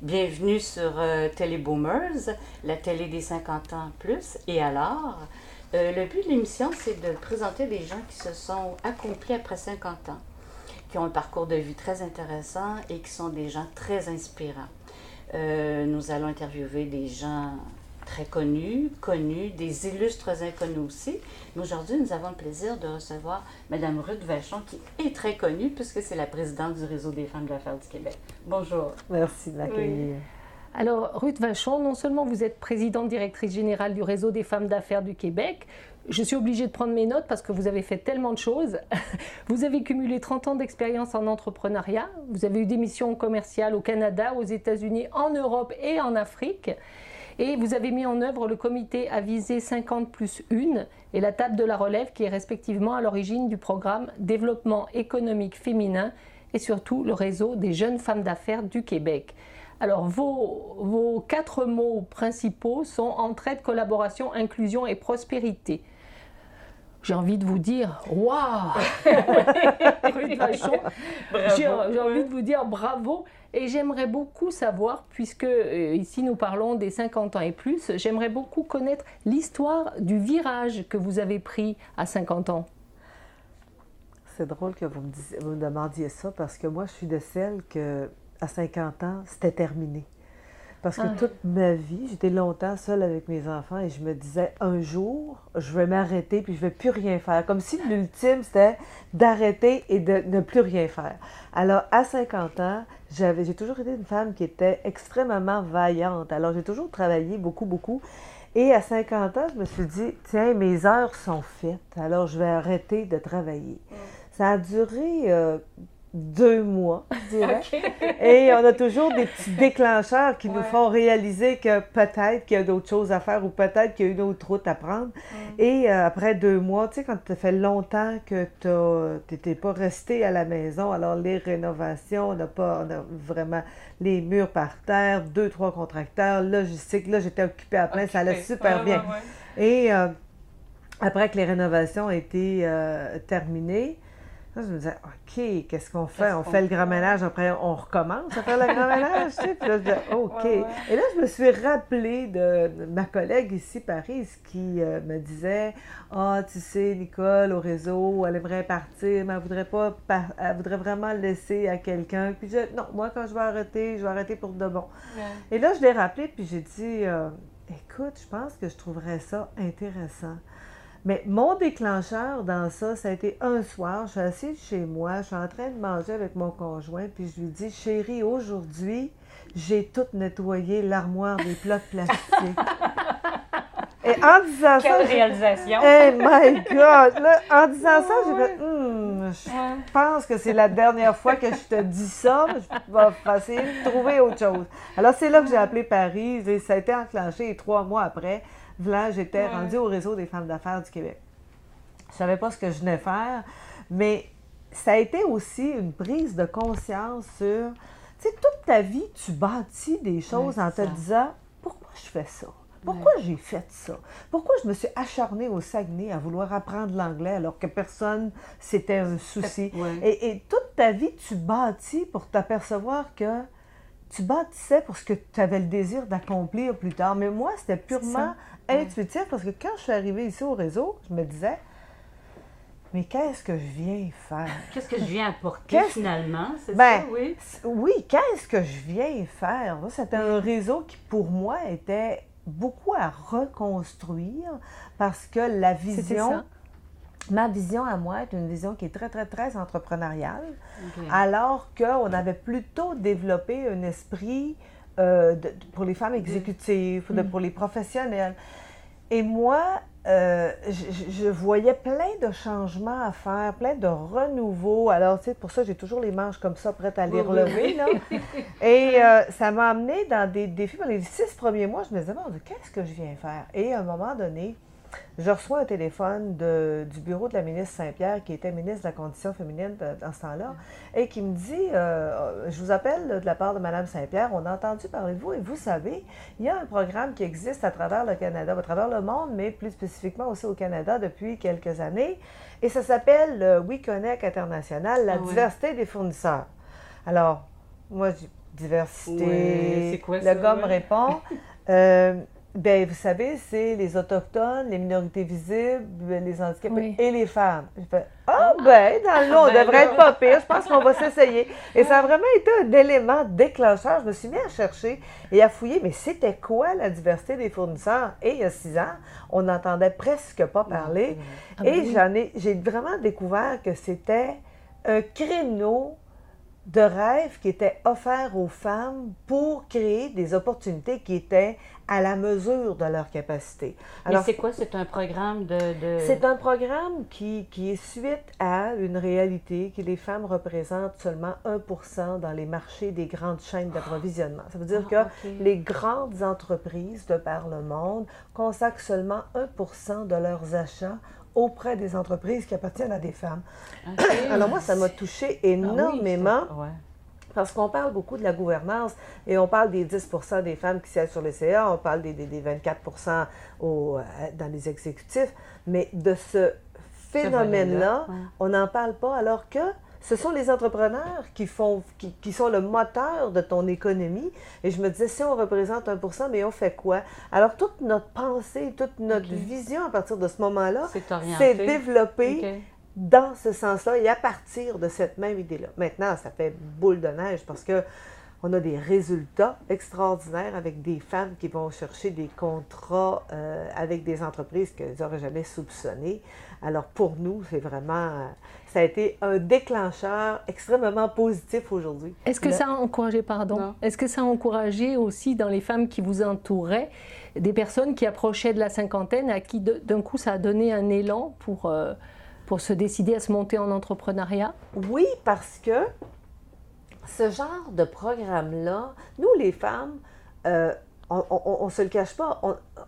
Bienvenue sur Télé Boomers, la télé des 50 ans plus. Et alors, le but de l'émission, c'est de présenter des gens qui se sont accomplis après 50 ans, qui ont un parcours de vie très intéressant et qui sont des gens très inspirants. Nous allons interviewer des gens très connus, des illustres inconnus aussi. Mais aujourd'hui, nous avons le plaisir de recevoir Mme Ruth Vachon, qui est très connue puisque c'est la présidente du Réseau des femmes d'affaires du Québec. Bonjour. Merci de m'accueillir. Oui. Alors, Ruth Vachon, non seulement vous êtes présidente directrice générale du Réseau des femmes d'affaires du Québec, je suis obligée de prendre mes notes parce que vous avez fait tellement de choses. Vous avez cumulé 30 ans d'expérience en entrepreneuriat. Vous avez eu des missions commerciales au Canada, aux États-Unis, en Europe et en Afrique. Et vous avez mis en œuvre le comité Avisé 50+1 et la table de la relève qui est respectivement à l'origine du programme Développement économique féminin et surtout le réseau des jeunes femmes d'affaires du Québec. Alors vos 4 mots principaux sont entraide, collaboration, inclusion et prospérité. J'ai envie de vous dire, waouh, Ruth Vachon, j'ai envie de vous dire bravo. Et j'aimerais beaucoup savoir, puisque ici nous parlons des 50 ans et plus, j'aimerais beaucoup connaître l'histoire du virage que vous avez pris à 50 ans. C'est drôle que vous me demandiez ça parce que moi, je suis de celles que à 50 ans, c'était terminé. Parce que toute ma vie, j'étais longtemps seule avec mes enfants et je me disais, un jour, je vais m'arrêter puis je ne vais plus rien faire. Comme si l'ultime, c'était d'arrêter et de ne plus rien faire. Alors, à 50 ans, j'ai toujours été une femme qui était extrêmement vaillante. Alors, j'ai toujours travaillé beaucoup, beaucoup. Et à 50 ans, je me suis dit, tiens, mes heures sont faites, alors je vais arrêter de travailler. Ça a duré 2 mois, je dirais. Et on a toujours des petits déclencheurs qui nous font réaliser que peut-être qu'il y a d'autres choses à faire ou peut-être qu'il y a une autre route à prendre. Et après 2 mois, tu sais, quand ça fait longtemps que tu n'étais pas resté à la maison, alors les rénovations, on a vraiment les murs par terre, 2-3 contracteurs, logistique, là j'étais occupée à plein, ça allait super bien. Et après que les rénovations ont été terminées, là, je me disais, OK, qu'est-ce qu'on fait? On fait le grand ménage, après on recommence à faire le grand ménage, tu sais? Puis là, je disais, OK. Et là, je me suis rappelée de ma collègue ici, Paris, qui me disait, tu sais, Nicole, au réseau, elle aimerait partir, mais elle voudrait vraiment le laisser à quelqu'un. Puis je disais, non, moi, quand je vais arrêter pour de bon. Et là, je l'ai rappelée, puis j'ai dit, écoute, je pense que je trouverais ça intéressant. Mais mon déclencheur dans ça, ça a été un soir, je suis assise chez moi, je suis en train de manger avec mon conjoint, puis je lui dis, chérie, aujourd'hui, j'ai tout nettoyé l'armoire des plats de plastique. Et en disant ça... Quelle réalisation! Oh my God! Là, en disant ça, j'ai fait, je pense que c'est la dernière fois que je te dis ça, je vais essayer de trouver autre chose. Alors, c'est là que j'ai appelé Paris, et ça a été enclenché, et 3 mois après, là, j'étais rendue au Réseau des femmes d'affaires du Québec. Je ne savais pas ce que je venais faire, mais ça a été aussi une prise de conscience sur, tu sais, toute ta vie, tu bâtis des choses en te disant, pourquoi je fais ça? Pourquoi j'ai fait ça? Pourquoi je me suis acharnée au Saguenay à vouloir apprendre l'anglais alors que personne, c'était un souci? Et toute ta vie, tu bâtis pour t'apercevoir que tu bâtissais pour ce que tu avais le désir d'accomplir plus tard. Mais moi, c'était purement intuitif parce que quand je suis arrivée ici au réseau, je me disais, mais qu'est-ce que je viens faire? Qu'est-ce que je viens apporter finalement? C'est ça, oui? Oui, qu'est-ce que je viens faire? C'était un réseau qui, pour moi, était beaucoup à reconstruire parce que la vision... Ma vision à moi est une vision qui est très, très, très entrepreneuriale, alors qu'on avait plutôt développé un esprit pour les femmes exécutives, pour les professionnels. Et moi, je voyais plein de changements à faire, plein de renouveaux. Alors, tu sais, pour ça, j'ai toujours les manches comme ça, prêtes à les relever. Là. Et ça m'a amené dans des défis. Pour les 6 premiers mois, je me disais, bon, qu'est-ce que je viens faire? Et à un moment donné, je reçois un téléphone du bureau de la ministre Saint-Pierre, qui était ministre de la Condition féminine dans ce temps-là, et qui me dit, je vous appelle de la part de Mme Saint-Pierre, on a entendu parler de vous, et vous savez, il y a un programme qui existe à travers le Canada, à travers le monde, mais plus spécifiquement aussi au Canada depuis quelques années, et ça s'appelle le WeConnect International, la diversité des fournisseurs. Alors, moi, je dis, diversité. Ouais, c'est quoi ça, le gars me ouais? répond. Ben, vous savez, c'est les Autochtones, les minorités visibles, les handicapés et les femmes. Je fais, ben, dans le lot, on devrait être pas pire. Je pense qu'on va s'essayer. Et ça a vraiment été un élément déclencheur. Je me suis mis à chercher et à fouiller, mais c'était quoi la diversité des fournisseurs? Et il y a 6 ans, on n'entendait presque pas parler. Et j'ai vraiment découvert que c'était un créneau de rêve qui était offert aux femmes pour créer des opportunités qui étaient à la mesure de leur capacité. Alors, mais c'est quoi? C'est un programme de... C'est un programme qui est suite à une réalité que les femmes représentent seulement 1% dans les marchés des grandes chaînes d'approvisionnement. Ça veut dire que les grandes entreprises de par le monde consacrent seulement 1% de leurs achats auprès des entreprises qui appartiennent à des femmes. Alors moi, ça m'a touchée énormément parce qu'on parle beaucoup de la gouvernance et on parle des 10% des femmes qui siègent sur les CA, on parle des 24% dans les exécutifs, mais de ce phénomène-là, on n'en parle pas alors que ce sont les entrepreneurs qui sont le moteur de ton économie. Et je me disais, si on représente 1%, mais on fait quoi? Alors, toute notre pensée, toute notre vision à partir de ce moment-là, c'est développée dans ce sens-là et à partir de cette même idée-là. Maintenant, ça fait boule de neige parce que on a des résultats extraordinaires avec des femmes qui vont chercher des contrats avec des entreprises qu'elles n'auraient jamais soupçonnées. Alors, pour nous, c'est vraiment... ça a été un déclencheur extrêmement positif aujourd'hui. Est-ce que ça a encouragé, est-ce que ça a encouragé aussi dans les femmes qui vous entouraient des personnes qui approchaient de la cinquantaine à qui, d'un coup, ça a donné un élan pour se décider à se monter en entrepreneuriat? Oui, parce que ce genre de programme-là, nous, les femmes, on ne se le cache pas,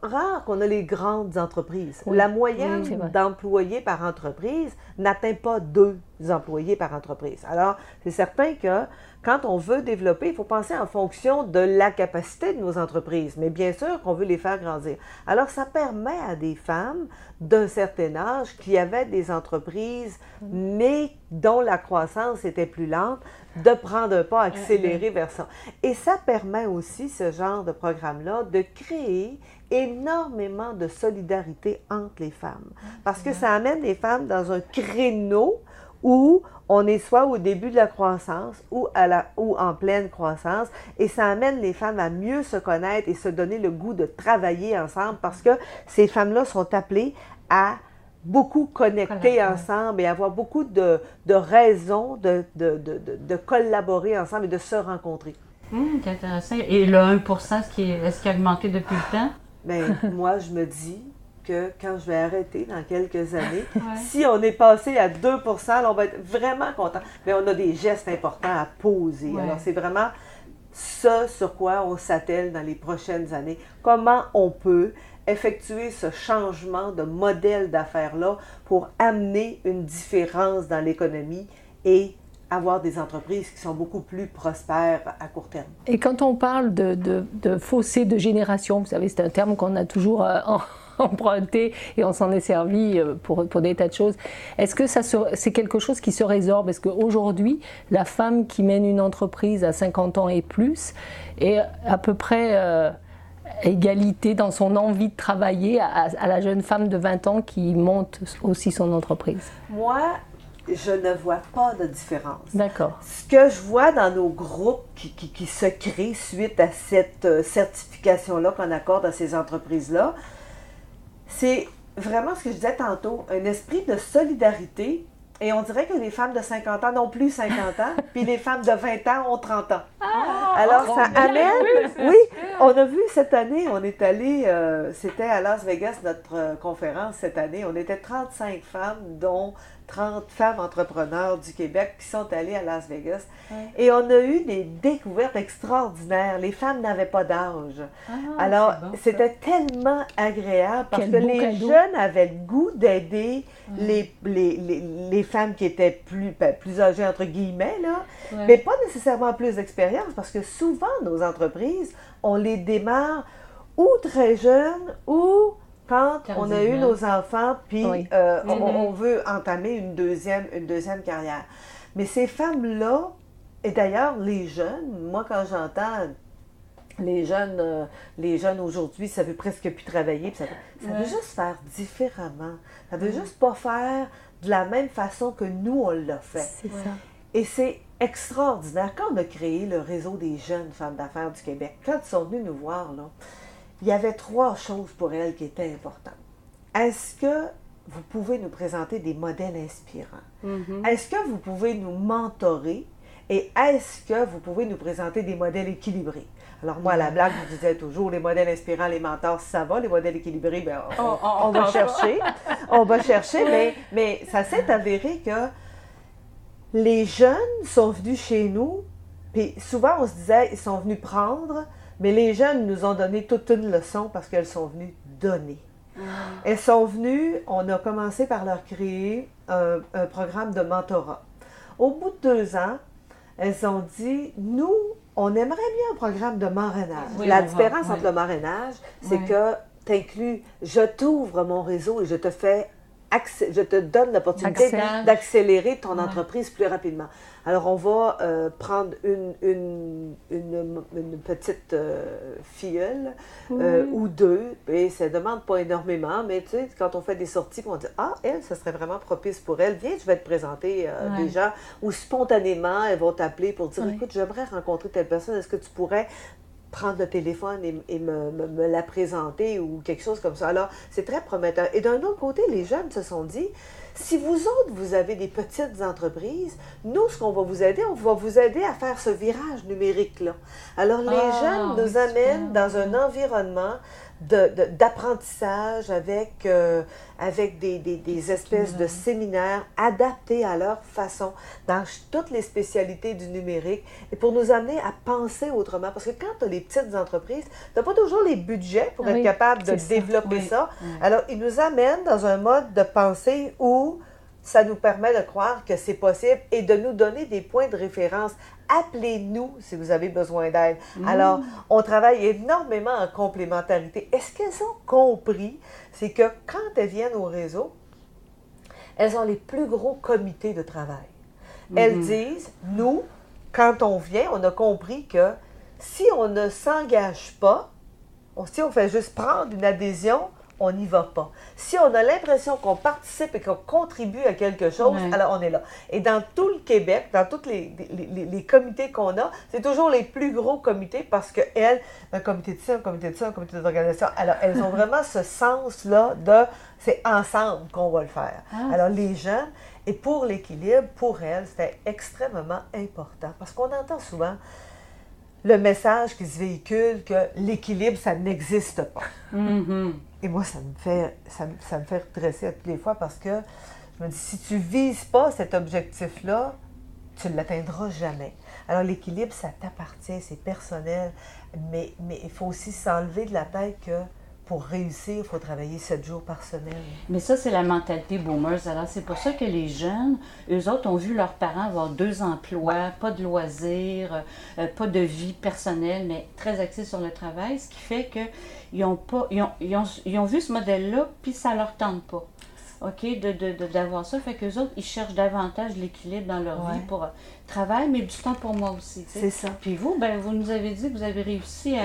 rare qu'on a les grandes entreprises. La moyenne d'employés par entreprise n'atteint pas 2 employés par entreprise. Alors, c'est certain que quand on veut développer, il faut penser en fonction de la capacité de nos entreprises, mais bien sûr qu'on veut les faire grandir. Alors, ça permet à des femmes d'un certain âge qui avaient des entreprises, mais dont la croissance était plus lente, de prendre un pas accéléré vers ça. Et ça permet aussi, ce genre de programme-là, de créer énormément de solidarité entre les femmes. Parce que ça amène les femmes dans un créneau où on est soit au début de la croissance ou en pleine croissance, et ça amène les femmes à mieux se connaître et se donner le goût de travailler ensemble parce que ces femmes-là sont appelées à beaucoup connecter ensemble et avoir beaucoup de raisons de collaborer ensemble et de se rencontrer. C'est intéressant. Et le 1%, est-ce qu'il a augmenté depuis le temps? Bien, moi, je me dis que quand je vais arrêter dans quelques années, si on est passé à 2%, là, on va être vraiment content. Mais on a des gestes importants à poser. Alors, c'est vraiment ce sur quoi on s'attelle dans les prochaines années. Comment on peut effectuer ce changement de modèle d'affaires-là pour amener une différence dans l'économie et avoir des entreprises qui sont beaucoup plus prospères à court terme. Et quand on parle de fossé de génération, vous savez, c'est un terme qu'on a toujours emprunté et on s'en est servi pour des tas de choses. Est-ce que c'est quelque chose qui se résorbe? Est-ce qu'aujourd'hui, la femme qui mène une entreprise à 50 ans et plus est à peu près égalité dans son envie de travailler à la jeune femme de 20 ans qui monte aussi son entreprise? Moi, je ne vois pas de différence. D'accord. Ce que je vois dans nos groupes qui se créent suite à cette certification-là qu'on accorde à ces entreprises-là, c'est vraiment ce que je disais tantôt, un esprit de solidarité. Et on dirait que les femmes de 50 ans n'ont plus 50 ans, puis les femmes de 20 ans ont 30 ans. Alors, ça amène... Oui, on a vu cette année, on est allé... c'était à Las Vegas, notre conférence cette année. On était 35 femmes, dont 30 femmes entrepreneurs du Québec qui sont allées à Las Vegas. Et on a eu des découvertes extraordinaires. Les femmes n'avaient pas d'âge. Alors, c'était tellement agréable parce que les jeunes avaient le goût d'aider les femmes qui étaient plus âgées, entre guillemets, là, mais pas nécessairement plus d'expérience parce que souvent, nos entreprises, on les démarre ou très jeunes ou quand on a eu nos enfants, puis on veut entamer une deuxième carrière. Mais ces femmes-là, Et d'ailleurs, les jeunes, moi quand j'entends les jeunes aujourd'hui, ça veut presque plus travailler, ça veut juste faire différemment. Ça veut juste pas faire de la même façon que nous, on l'a fait. C'est ça. Et c'est extraordinaire. Quand on a créé le réseau des jeunes femmes d'affaires du Québec, quand ils sont venus nous voir, là, il y avait 3 choses pour elles qui étaient importantes. Est-ce que vous pouvez nous présenter des modèles inspirants? Est-ce que vous pouvez nous mentorer? Et est-ce que vous pouvez nous présenter des modèles équilibrés? Alors moi, à la blague, je disais toujours, les modèles inspirants, les mentors, ça va. Les modèles équilibrés, bien, on va chercher. On va chercher, mais ça s'est avéré que les jeunes sont venus chez nous, puis souvent on se disait, ils sont venus prendre, mais les jeunes nous ont donné toute une leçon parce qu'elles sont venues donner. Elles sont venues, on a commencé par leur créer un programme de mentorat. Au bout de 2 ans, elles ont dit, nous, on aimerait bien un programme de marrainage. La différence entre le marrainage, c'est que tu inclus, je t'ouvre mon réseau et je te donne l'opportunité d'accélérer ton entreprise plus rapidement. Alors, on va prendre une petite filleule ou 2, et ça ne demande pas énormément, mais tu sais, quand on fait des sorties, on dit « Ah, elle, ça serait vraiment propice pour elle. Viens, je vais te présenter des gens. » Ou spontanément, elles vont t'appeler pour dire « Écoute, j'aimerais rencontrer telle personne. Est-ce que tu pourrais prendre le téléphone et me la présenter ou quelque chose comme ça. » Alors, c'est très prometteur. Et d'un autre côté, les jeunes se sont dit, si vous autres, vous avez des petites entreprises, nous, ce qu'on va vous aider, on va vous aider à faire ce virage numérique-là. Alors, les jeunes nous amènent dans un environnement d'apprentissage avec des espèces de séminaires adaptés à leur façon, dans toutes les spécialités du numérique, et pour nous amener à penser autrement. Parce que quand tu as les petites entreprises, tu n'as pas toujours les budgets pour être capable de développer ça. Alors, ils nous amènent dans un mode de pensée où ça nous permet de croire que c'est possible et de nous donner des points de référence. Appelez-nous si vous avez besoin d'aide. Alors, on travaille énormément en complémentarité. Et ce qu'elles ont compris, c'est que quand elles viennent au réseau, elles ont les plus gros comités de travail. Elles disent, nous, quand on vient, on a compris que si on ne s'engage pas, si on fait juste prendre une adhésion, on n'y va pas. Si on a l'impression qu'on participe et qu'on contribue à quelque chose, alors on est là. Et dans tout le Québec, dans tous les comités qu'on a, c'est toujours les plus gros comités parce qu'elles, un comité de ça, un comité de ça, un comité d'organisation, alors elles ont vraiment ce sens-là de c'est ensemble qu'on va le faire. Alors les jeunes, et pour l'équilibre, pour elles, c'était extrêmement important parce qu'on entend souvent le message qui se véhicule que l'équilibre, ça n'existe pas. Et moi, ça me fait redresser à toutes les fois parce que je me dis, si tu ne vises pas cet objectif-là, tu ne l'atteindras jamais. Alors, l'équilibre, ça t'appartient, c'est personnel, mais il faut aussi s'enlever de la tête que pour réussir, il faut travailler 7 jours par semaine. Mais ça, c'est la mentalité boomers. Alors, c'est pour ça que les jeunes, eux autres, ont vu leurs parents avoir 2 emplois, pas de loisirs, pas de vie personnelle, mais très axés sur le travail, ce qui fait qu'ils ont vu ce modèle-là, puis ça leur tente pas. OK, d'avoir ça. Fait qu'eux autres, ils cherchent davantage l'équilibre dans leur vie pour travail, mais du temps pour moi aussi. C'est ça. Puis vous, vous nous avez dit que vous avez réussi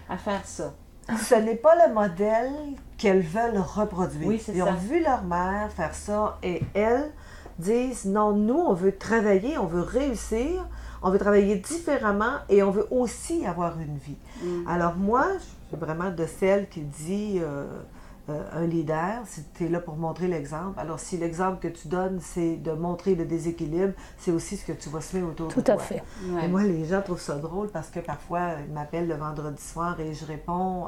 à faire ça. Ce n'est pas le modèle qu'elles veulent reproduire. Oui, c'est Ils ont vu leur mère faire ça et elles disent, non, nous, on veut travailler, on veut réussir, on veut travailler différemment et on veut aussi avoir une vie. Alors moi, je suis vraiment de celle qui dit, un leader, si tu es là pour montrer l'exemple, alors si l'exemple que tu donnes, c'est de montrer le déséquilibre, c'est aussi ce que tu vas semer autour de toi. Tout à fait. Et moi, les gens trouvent ça drôle parce que parfois, ils m'appellent le vendredi soir et je réponds,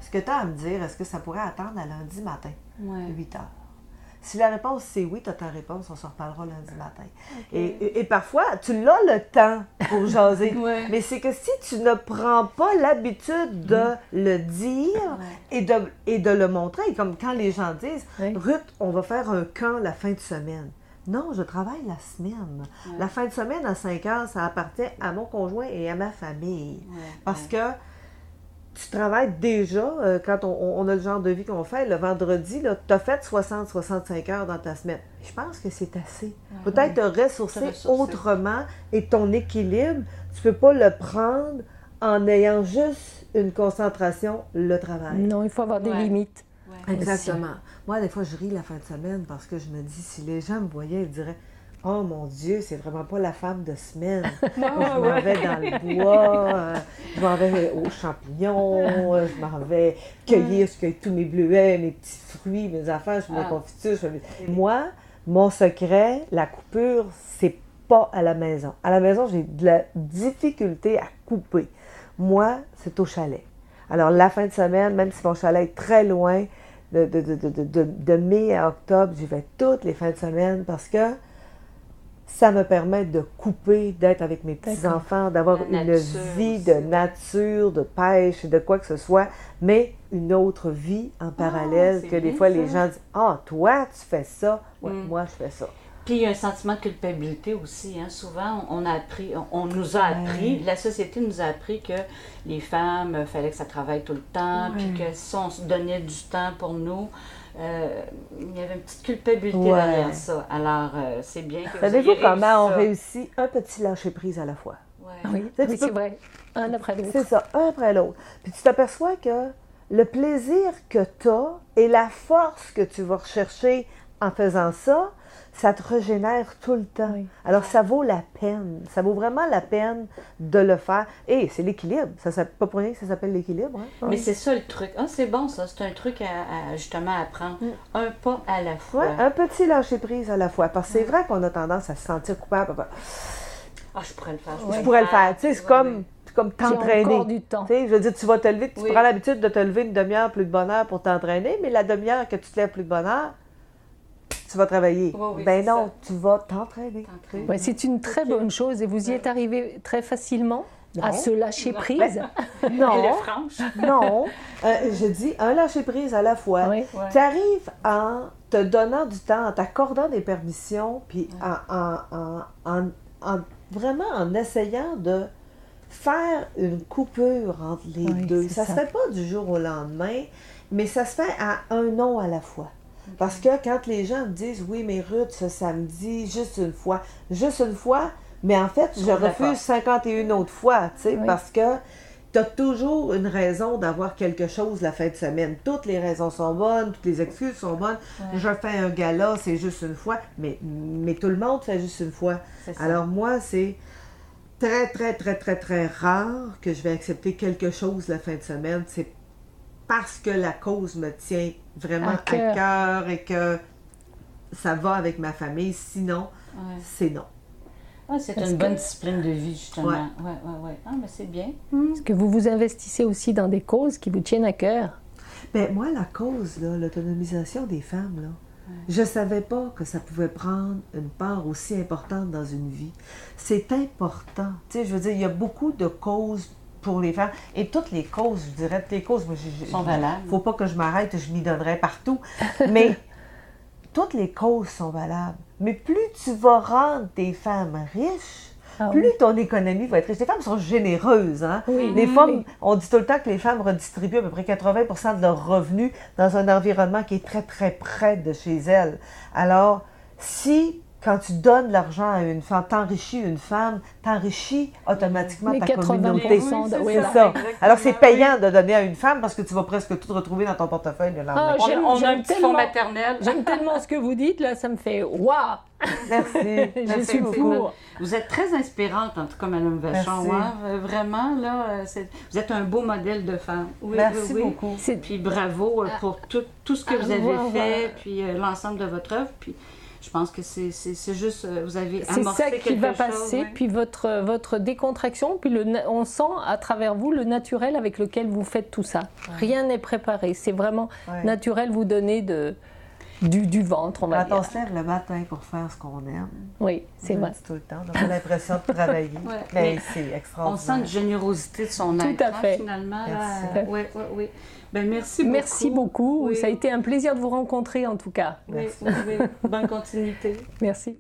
ce que tu as à me dire, est-ce que ça pourrait attendre à lundi matin, 8 heures? Si la réponse c'est oui, tu as ta réponse, on se reparlera lundi matin. Et parfois, tu l'as le temps pour jaser, mais c'est que si tu ne prends pas l'habitude de le dire et de le montrer, comme quand les gens disent, Ruth, on va faire un camp la fin de semaine. Non, je travaille la semaine. La fin de semaine à 5 heures, ça appartient à mon conjoint et à ma famille. Parce que tu travailles déjà, quand on a le genre de vie qu'on fait, le vendredi, tu as fait 60-65 heures dans ta semaine. Je pense que c'est assez. Peut-être te ressourcer autrement et ton équilibre, tu ne peux pas le prendre en ayant juste une concentration, le travail. Non, il faut avoir des limites. Ouais. Exactement. Moi, des fois, je ris la fin de semaine parce que je me dis, si les gens me voyaient, ils diraient « Oh mon Dieu, c'est vraiment pas la femme de semaine. Je m'en vais dans le bois, je m'en vais aux champignons, je m'en vais cueillir, je cueille tous mes bleuets, mes petits fruits, mes affaires, je fais mes confitures. Moi, mon secret, la coupure, c'est pas à la maison. À la maison, j'ai de la difficulté à couper. Moi, c'est au chalet. Alors, la fin de semaine, même si mon chalet est très loin, de mai à octobre, j'y vais toutes les fins de semaine parce que ça me permet de couper, d'être avec mes petits-enfants, d'avoir une vie de nature, de pêche, de quoi que ce soit, mais une autre vie en parallèle que des fois les gens disent « Ah, toi, tu fais ça. Ouais, moi, je fais ça. » Puis il y a un sentiment de culpabilité aussi. Hein. Souvent, on nous a appris, la société nous a appris que les femmes, il fallait que ça travaille tout le temps, puis que si on se donnait du temps pour nous, il y avait une petite culpabilité derrière ça. Alors, c'est bien que savez-vous comment on réussit un petit lâcher-prise à la fois? Oui, c'est vrai. Un après l'autre. C'est ça, un après l'autre. Puis tu t'aperçois que le plaisir que tu as et la force que tu vas rechercher en faisant ça, ça te régénère tout le temps. Oui. Alors, ça vaut la peine. Ça vaut vraiment la peine de le faire. Et c'est l'équilibre. Ça, pas pour rien que ça s'appelle l'équilibre. Hein? Mais c'est ça le truc. Ah, c'est bon, ça. C'est un truc à justement apprendre. Un pas à la fois. Ouais, un petit lâcher-prise à la fois. Parce que c'est vrai qu'on a tendance à se sentir coupable. Ah, je pourrais le faire. Je pourrais le faire. Tu sais, c'est comme t'entraîner. Encore du temps. Tu sais, je veux dire, tu vas te lever, tu prends l'habitude de te lever une demi-heure plus de bonne heure pour t'entraîner, mais la demi-heure que tu te lèves plus de bonne heure, tu vas travailler. Ben non, tu vas t'entraîner. Ouais, c'est une très bonne chose et vous y êtes arrivé très facilement à se lâcher prise. Non, elle est franche. Non. Je dis un lâcher prise à la fois. Oui. Tu arrives en te donnant du temps, en t'accordant des permissions, puis vraiment en essayant de faire une coupure entre les deux. Ça ne se fait pas du jour au lendemain, mais ça se fait à un non à la fois. Parce que quand les gens me disent « Oui, mais Ruth, ce samedi, juste une fois », mais en fait, je refuse 51 autres fois, tu sais, parce que tu as toujours une raison d'avoir quelque chose la fin de semaine. Toutes les raisons sont bonnes, toutes les excuses sont bonnes. Je fais un gala, c'est juste une fois, mais tout le monde fait juste une fois. Alors moi, c'est très, très, très, très, très rare que je vais accepter quelque chose la fin de semaine. C'est parce que la cause me tient vraiment à cœur et que ça va avec ma famille. Sinon, c'est non. Ah, c'est une bonne discipline de vie, justement. Oui. Ah, mais c'est bien. Est-ce que vous vous investissez aussi dans des causes qui vous tiennent à cœur? Bien, moi, la cause, l'autonomisation des femmes, là, je ne savais pas que ça pouvait prendre une part aussi importante dans une vie. C'est important. Tu sais, je veux dire, il y a beaucoup de causes pour les femmes. Et toutes les causes, je dirais, toutes les causes, moi, sont valables. Il ne faut pas que je m'arrête, je m'y donnerai partout. Mais toutes les causes sont valables. Mais plus tu vas rendre tes femmes riches, plus ton économie va être riche. Les femmes sont généreuses. Hein? Les femmes, on dit tout le temps que les femmes redistribuent à peu près 80% de leurs revenus dans un environnement qui est très, très près de chez elles. Alors, si quand tu donnes de l'argent à une femme, t'enrichis une femme, t'enrichis automatiquement ta communauté. C'est ça. Alors, c'est payant de donner à une femme parce que tu vas presque tout retrouver dans ton portefeuille le lendemain. On a un petit fonds maternel. J'aime tellement ce que vous dites, là, ça me fait « Waouh !» Merci. Je suis beaucoup. Vous êtes très inspirante, en tout cas, Mme Vachon. Hein? Vraiment, là, vous êtes un beau modèle de femme. Merci beaucoup. Puis bravo pour tout ce que vous avez fait, puis l'ensemble de votre œuvre. Puis je pense que c'est juste, vous avez amorcé quelque chose. C'est ça qui va passer, puis votre décontraction, puis on sent à travers vous le naturel avec lequel vous faites tout ça. Rien n'est préparé, c'est vraiment naturel, vous donnez du ventre, on va dire. Quand on se lève le matin pour faire ce qu'on aime, oui, c'est vrai. Tout le temps, on n'a pas l'impression de travailler, mais c'est extraordinaire. On sent une générosité de son être, tout à fait. Finalement. Oui. Ben, merci beaucoup. Merci beaucoup. Ça a été un plaisir de vous rencontrer, en tout cas. Oui. Bonne continuité. Merci.